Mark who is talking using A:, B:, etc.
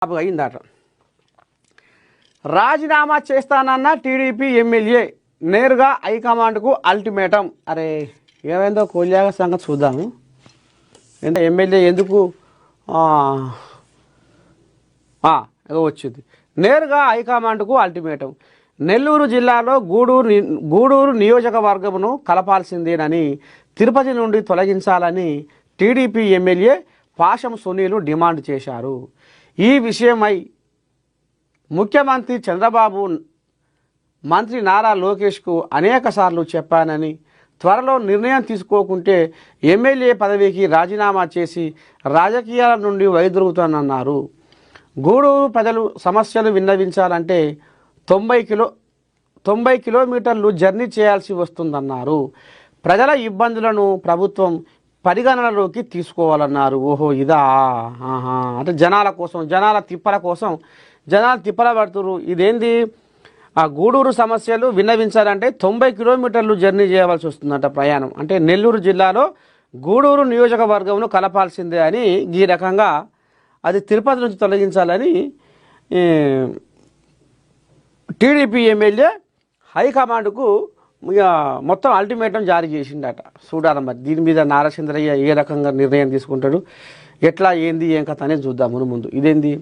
A: అయిందట. రాజీనామా చేస్తానన్న TDP MLA నేరుగా హైకమాండ్కు అల్టిమేటం. అరే ఏమైందో కోల్యాగ సంగతి చూద్దాము. అంటే ఎమ్మెల్యే ఎందుకు ఏదో వచ్చింది. నేరుగా హైకమాండ్కు అల్టిమేటం. నెల్లూరు జిల్లాలో గూడూరు నియోజకవర్గమును కలపాల్సిందేనని, తిరుపతి నుండి తొలగించాలని TDP MLA Pasham Sunil demand చేశారు. ఈ విషయమై ముఖ్యమంత్రి చంద్రబాబు మంత్రి నారా లోకేష్కు అనేకసార్లు చెప్పానని, త్వరలో నిర్ణయం తీసుకోకుంటే ఎమ్మెల్యే పదవికి రాజీనామా చేసి రాజకీయాల నుండి వైదొలుగుతానన్నారు. గూడూరు ప్రజలు సమస్యలు విన్నవించాలంటే 90 కిలోమీటర్లు జర్నీ చేయాల్సి వస్తుందన్నారు. ప్రజల ఇబ్బందులను ప్రభుత్వం పరిగణనలోకి తీసుకోవాలన్నారు. ఓహో ఇదా, అంటే జనాల కోసం, జనాల తిప్పల పడుతున్నారు. ఇదేంది, ఆ గూడూరు సమస్యలు విన్నవించాలంటే 90 కిలోమీటర్లు జర్నీ చేయవలసి వస్తుందంట ప్రయాణం. అంటే నెల్లూరు జిల్లాలో గూడూరు నియోజకవర్గంను కలపాల్సిందే అని, ఈ రకంగా అది తిరుపతి నుంచి తొలగించాలని టీడీపీ ఎమ్మెల్యే హైకమాండ్కు మొత్తం అల్టిమేటం జారీ చేసిండట. చూడాలి మరి దీని మీద నారా చంద్రయ్య ఏ రకంగా నిర్ణయం తీసుకుంటాడు, ఎట్లా ఏంది ఏం కథ అనేది చూద్దాము ముందు. ఇదేంది